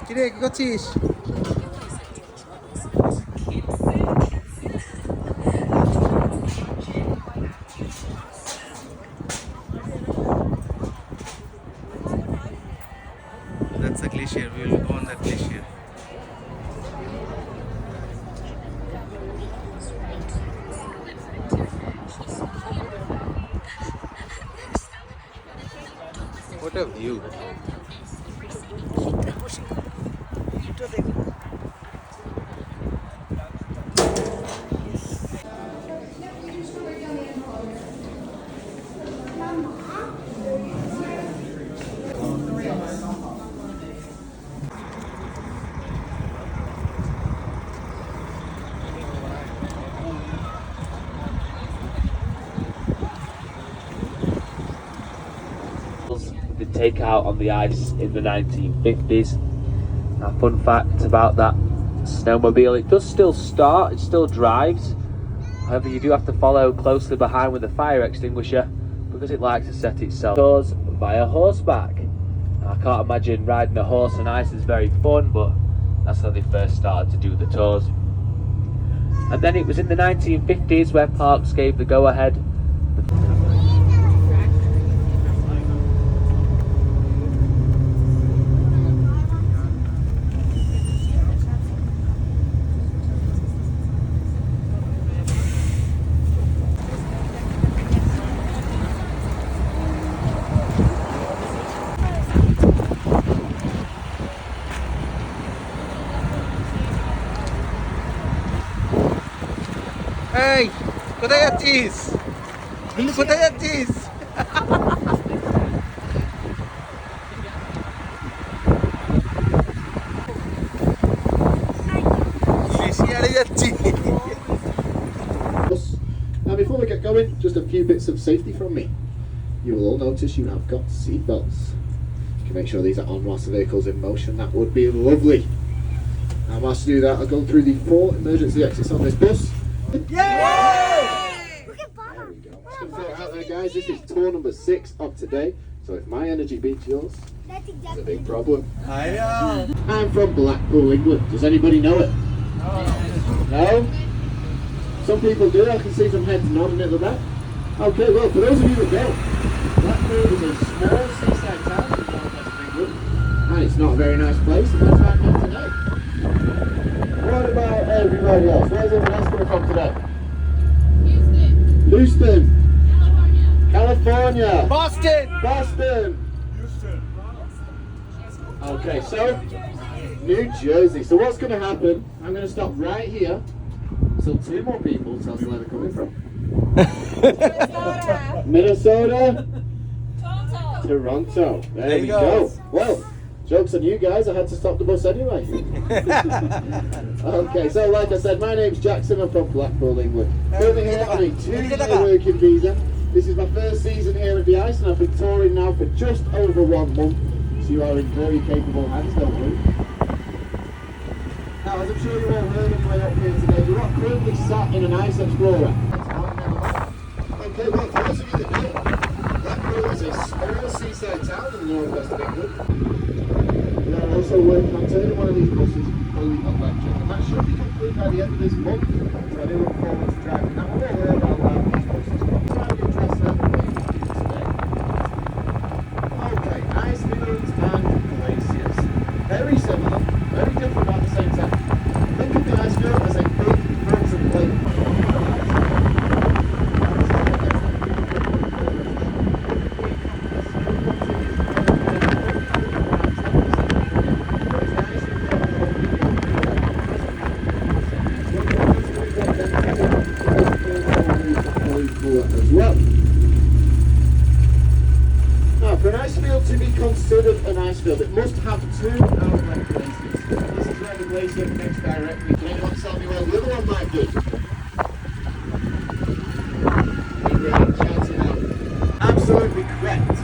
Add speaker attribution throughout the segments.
Speaker 1: কিরে কি করছিস? That's a glacier. We will go on that glacier. What a view!
Speaker 2: The takeout on the ice in the 1950s. A fun fact about that snowmobile, it does still start, it still drives. However, you do have to follow closely behind with a fire extinguisher because it likes to set itself. Tours via horseback. I can't imagine riding a horse on ice is very fun, but that's how they first started to do the tours. And then it was in the 1950s where Parks gave the go-ahead.
Speaker 1: এই কোথায় যাচ্ছিস? কোথায় যাচ্ছিস? গ্লেসিয়ারে যাচ্ছি।
Speaker 3: Now before we get going, just a few bits of safety from me. You will all notice you have got seat belts. You can make sure these are on whilst the vehicle's in motion. That would be lovely. Now whilst I do that, I'll go through the 4 emergency exits on this bus.
Speaker 1: Yay!
Speaker 3: There we go. Just gonna throw it out there, guys. This is tour number 6 of today. So if my energy beats yours, it's a big problem.
Speaker 1: I know.
Speaker 3: I'm from Blackpool, England. Does anybody know it? No? Some people do. I can see some heads nodding at the back. Okay, well, for those of you that don't, Blackpool is a small seaside town in the northwest of England, and it's not a very nice place, and that's why I'm here today. What about everybody else? Where's everyone else going to come today? Houston. California.
Speaker 1: Boston.
Speaker 3: Boston. Okay, so New Jersey. So what's going to happen? I'm going to stop right here so 2 more people tell us where they're coming from. Minnesota. Toronto. There we go. Well, joke's on you guys. I had to stop the bus anyway. Okay, so like I said, my name's Jackson. I'm from Blackpool, England. Currently here on a 2-year working visa. This is my first season here at the ice, and I've been touring now for just over 1 month. So you are in very capable hands, don't worry. Now, as I'm sure you all heard on the way up here today, you're not currently sat in an ice explorer. Okay, well, for those of you that know, Blackpool is a small seaside town in the northwest of England. We are also working on turning one of these buses fully electric, and that should be complete by the end of this month. So I do look forward to driving that one all around these buses. So I'm going to dress them today. Okay, ice fields and glaciers. Very similar, very different at the same time. Think of the ice field as a big frozen lake. As well. Now, for an ice field to be considered an ice field, it must have 2 outlet glaciers. This is where the glacier connects directly. Can anyone tell me where the other one might be? Shout it out. Absolutely correct.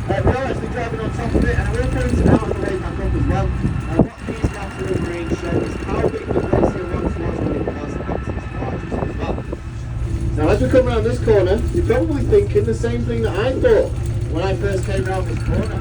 Speaker 3: We're actually driving on top of it, and I will point it out on the way back up as well. What these maps are agreeing show is how big the glacier once was when it was at its largest as well. Now, as we come around this corner, you're probably thinking the same thing that I thought when I first came around this corner.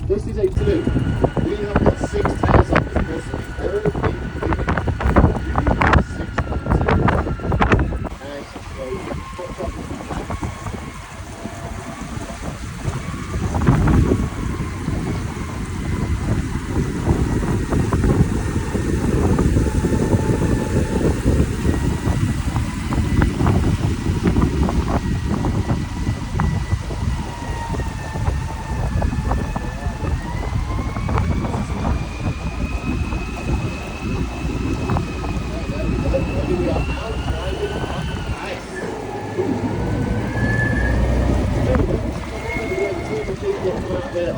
Speaker 3: This is a blue. We have got 6 tails on this bus. All big, six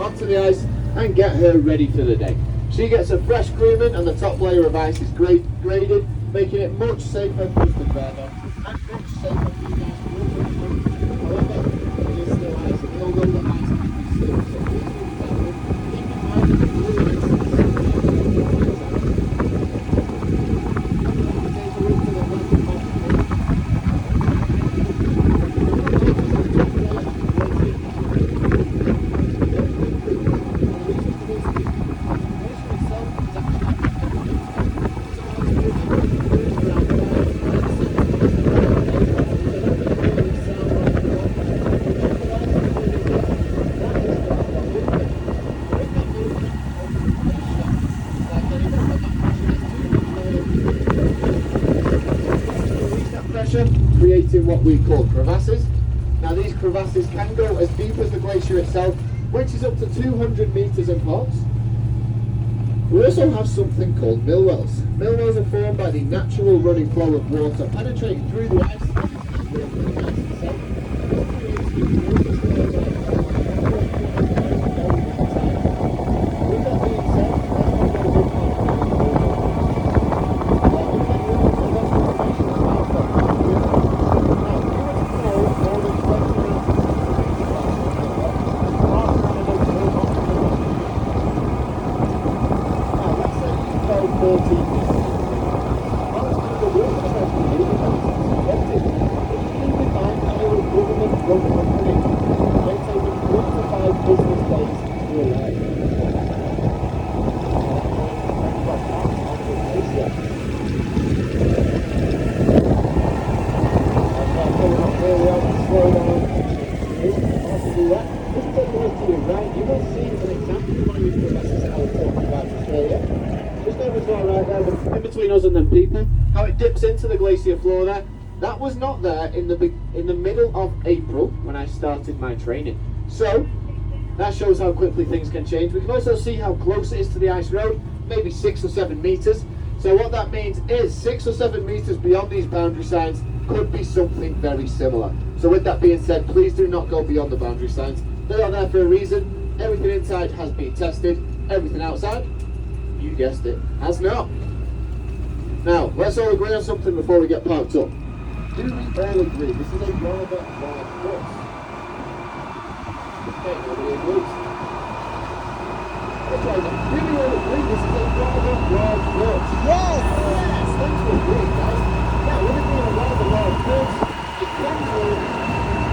Speaker 3: onto the ice and get her ready for the day. She gets a fresh grooming and the top layer of ice is graded, making it much safer for us to bear down and much safer for you guys to walk on. However, it is still ice, and although the ice can be slippery, so please be careful. Keep in mind that the blue ice is creating what we call crevasses. Now these crevasses can go as deep as the glacier itself, which is up to 200 metres in parts. We also have something called millwells. Millwells are formed by the natural running flow of water penetrating through the ice. Slow down. Possibly that. Just take a look to your right. You will see an example of one of these crevasses that I was talking about earlier. Just over to our right there, in between us and them people, how it dips into the glacier floor there. That was not there in the middle of April when I started my training. So that shows how quickly things can change. We can also see how close it is to the ice road, maybe 6 or 7 meters. So what that means is 6 or 7 meters beyond these boundary signs could be something very similar. So with that being said, please do not go beyond the boundary signs. They are there for a reason. Everything inside has been tested. Everything outside, you guessed it, has not. Now, let's all agree on something before we get parked up. Do we all agree this is a rather large bus? Okay, nobody agrees. Okay, do we all agree this is a rather large bus? Yes! Yes, thanks for agreeing, guys. Now, with it being a rather large bus, it comes with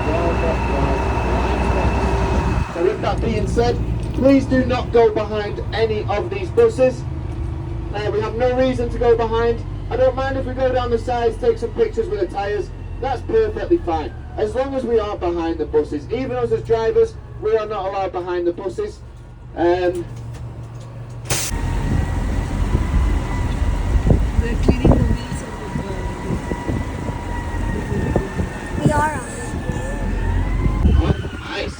Speaker 3: rather large blind spots. So with that being said, please do not go behind any of these buses. We have no reason to go behind. I don't mind if we go down the sides, take some pictures with the tyres. That's perfectly fine. As long as we are behind the buses. Even us as drivers, we are not allowed behind the buses.
Speaker 4: We're cleaning the wheels of the
Speaker 5: We are on
Speaker 3: Nice.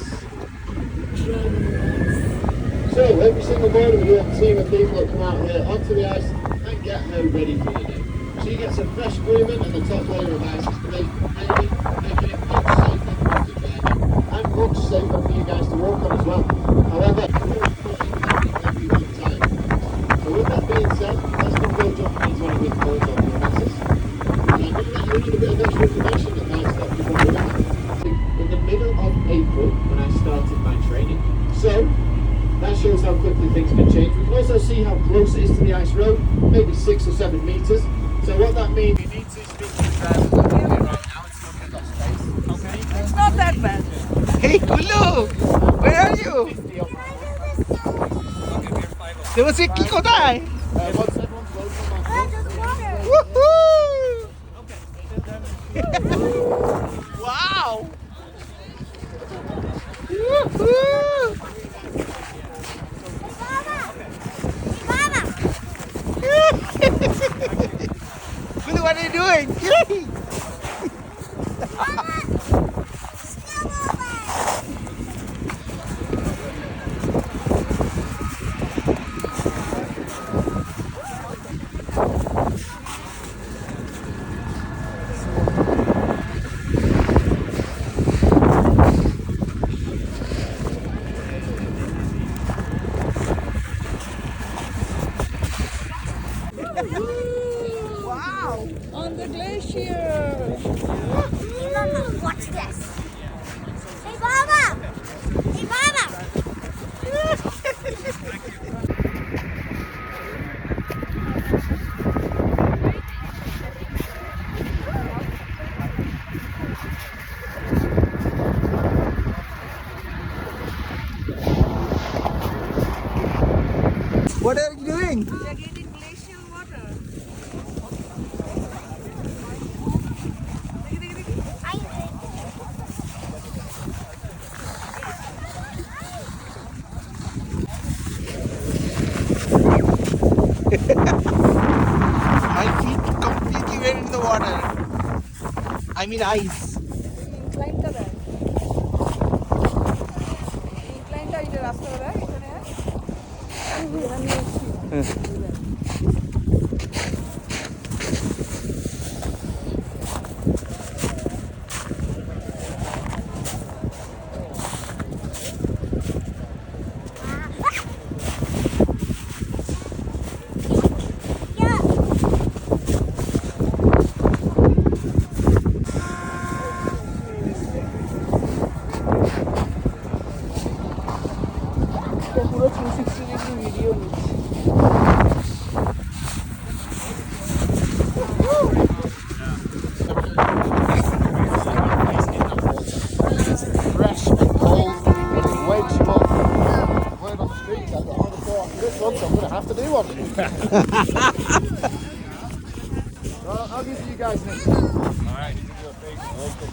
Speaker 3: So every single morning we have a team of people that come out here onto the ice and get her ready for the day. She gets a fresh grooming and the top layer of ice is to make making it much safer for the driving and much safer for you guys to walk on as well. However, every one time. So with that being said, let's not go jumping into any big falls or crevasses. I'm going to let you in a bit of extra information that might stop you from doing that. In the middle of April when I started my training. So that shows how quickly things can change. We can also see how close it is to the ice road, maybe 6 or 7 meters. So what that means, you need to speak to the drivers right now and look at that space. Okay.
Speaker 4: It's not that bad.
Speaker 1: Hey, Kulu! Where are you? There was a kick kotai.
Speaker 3: Once everyone's loaded on that
Speaker 5: there's water.
Speaker 1: Woohoo! Wow! Woohoo! Kulu, what are you doing? Yay! Wow!
Speaker 4: On the glacier.
Speaker 5: Hey, Mama, watch this. Hey, Mama. Hey, Mama.
Speaker 1: What are you doing?
Speaker 4: We are getting glacial water.
Speaker 1: My feet completely went into the water. I mean ice.
Speaker 4: Incline টা দেয়। Incline টা এই যে রাস্তাটা দেয় এখানে। পুরো 360 degree video নিচ্ছি।
Speaker 3: fresh and cold, wedge up. Word on the street, I thought, this one, so I'm going to have to do one. Well, I'll give you guys next. Alright, you can do a big local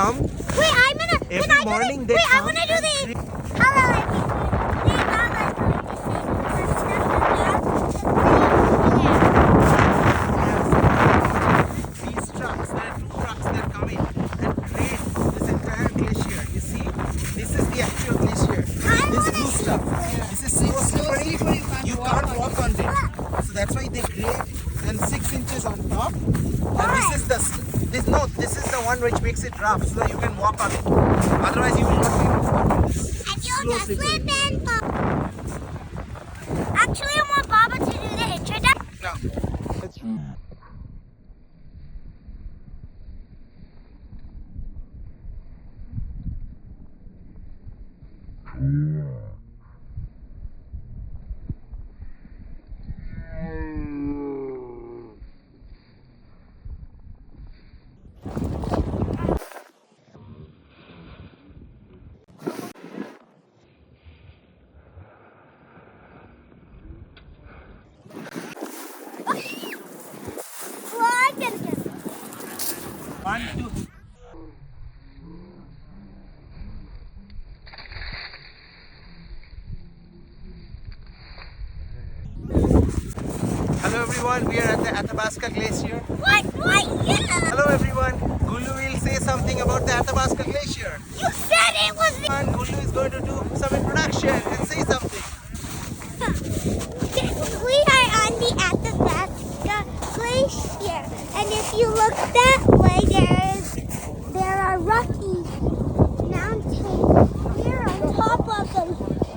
Speaker 1: come.
Speaker 5: Wait, I'm gonna.
Speaker 1: Every morning they
Speaker 5: wait, I
Speaker 1: come
Speaker 5: wanna do
Speaker 1: and
Speaker 5: this.
Speaker 1: drink.
Speaker 5: Hello, everyone. Today, Mama is going to sing some stuff about
Speaker 1: These trucks, there are 2 trucks that come in and drain this entire glacier. You see, this is the actual glacier. This blue stuff. This is so slippery. You can't walk on it. So that's why they grade and 6 inches on top. And this is the one which makes it rough, so that you can walk on it. Otherwise, you will not be able to walk on this.
Speaker 5: And you'll
Speaker 1: Slow
Speaker 5: just
Speaker 1: slippery.
Speaker 5: slip and fall. Actually, I want Baba to do the introduction.
Speaker 1: No.
Speaker 5: Well, I'm gonna do it.
Speaker 1: 1, 2. Hello everyone, we are at the Athabasca Glacier.
Speaker 5: What? Yeah.
Speaker 1: Hello everyone, Gulu will say something about the Athabasca Glacier.
Speaker 5: You said it was the.
Speaker 1: And Gulu is going to do some introduction and say something.
Speaker 5: We are on the Athabasca Glacier, and if you look that way, there are rocky mountains. We're on top of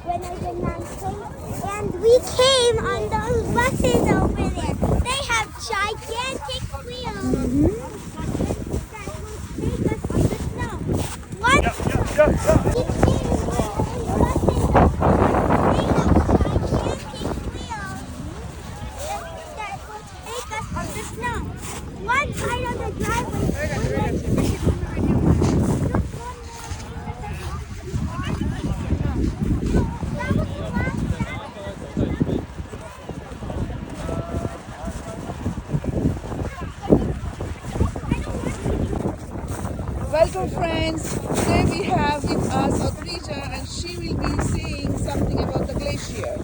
Speaker 5: one of the mountains, and we came on those buses over there. They have gigantic wheels that will take us on the snow. What? We came on those buses over there. They have gigantic wheels that will take us on the snow. One side of the driveway.
Speaker 4: Welcome friends. Today we have with us Adrija and she will be saying something about the glacier.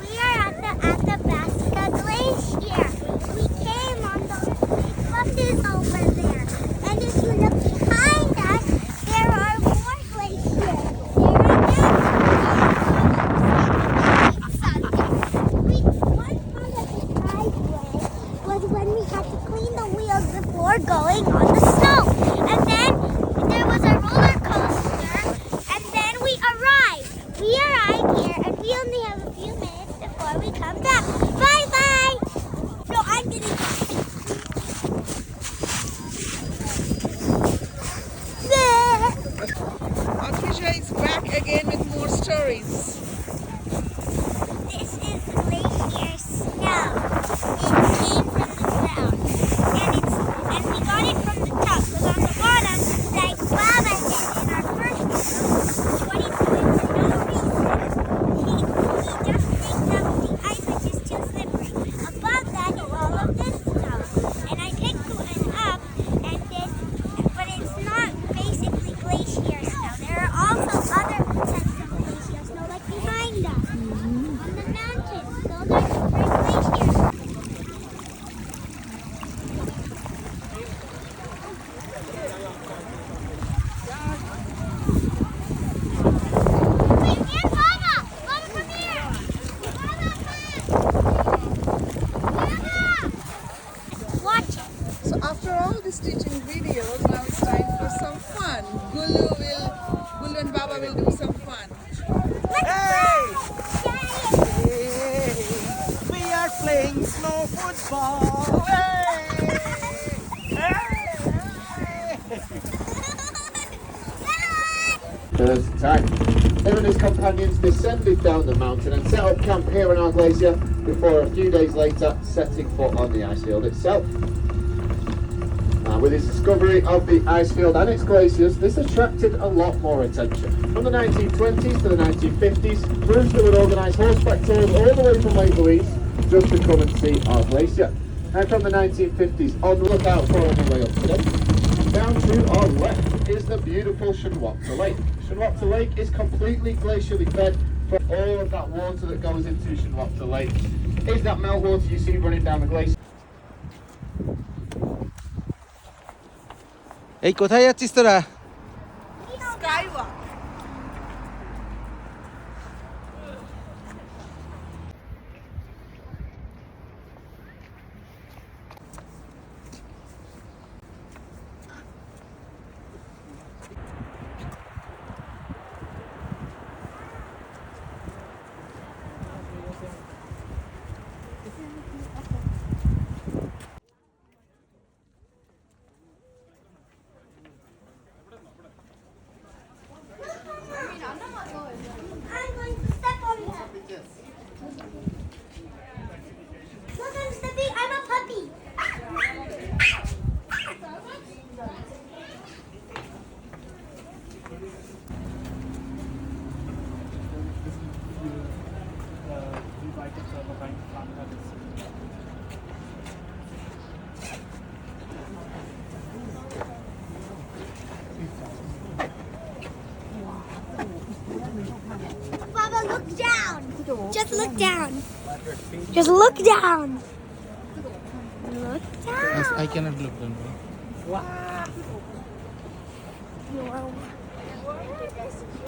Speaker 5: We are at the Athabasca Glacier. We came on those big buses over there. And if you look behind us, there are more glaciers. One part of the driveway was when we had to clean the wheels before going on the snow. And then there was a roller coaster, and then we arrived. We arrived here, and we only have a few minutes before we come back. Bye bye. No, I'm gonna.
Speaker 4: Adrija is back again with more stories.
Speaker 5: This is glacier snow. It came from the ground, and we got it from the top. Because on the bottom, like Baba said in our first video, what he's doing for no reason, he just digs up the ice which is too slippery. Above that is all of this snow, and I picked one up, but it's not basically glacier snow. There are also other types of glacier snow, like behind us, on the mountains. Those are different glaciers. Wait, here's Mama! Mama, come here! Mama, watch it!
Speaker 4: So after all these teaching videos, now it's time for some fun. Gulu and Baba will do some fun.
Speaker 1: Hey! Hey! We are playing snow football. Hey!
Speaker 3: First time. Him and his companions descended down the mountain and set up camp here on our glacier before a few days later setting foot on the ice field itself. With his discovery of the ice field and its glaciers, this attracted a lot more attention. From the 1920s to the 1950s, Brewster would organise horseback tours all the way from Lake Louise just to come and see our glacier. And from the 1950s on, look out for on the way up today. Down to our left is the beautiful Shinwapta Lake. Shinwapta Lake is completely glacially fed from all of that water that goes into Shinwapta Lake. Is that meltwater you see running down the glacier?
Speaker 1: এই কোথায় যাচ্ছিস তোরা?
Speaker 4: Skywalk.
Speaker 5: I'm going to step on that. Look, I'm stepping. I'm a puppy. Baba, look down. Just look down. Just look down. Look down.
Speaker 1: I cannot look down.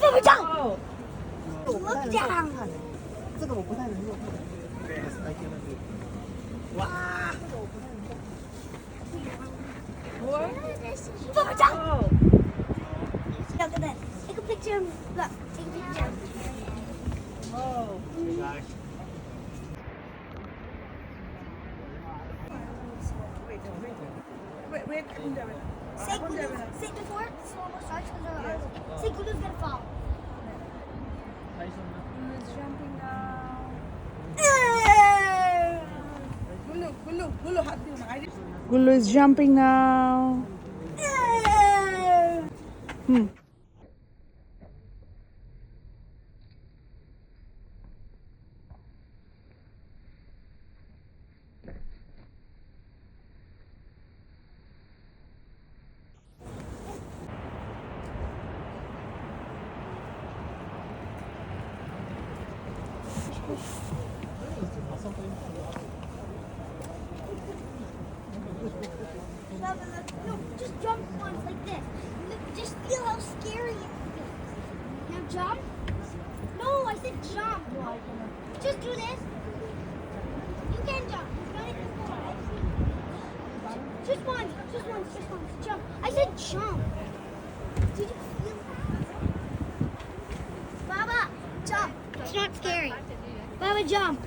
Speaker 5: Baba, down. Look down. Baba, down. Look at this. Take a picture. Look, take a picture.
Speaker 4: Wait.
Speaker 5: Say Gulu's. Say before slow mo starts because say Gulu's gonna fall.
Speaker 4: Gulu's jumping now. Gulu is jumping now.
Speaker 5: No, just jump once like this. Look, just feel how scary it feels. Now jump. No, I said jump. Just do this. You can jump. You've done it before. Just once. Jump. I said jump. Did you feel that? Baba, jump. It's not scary. Baba, jump.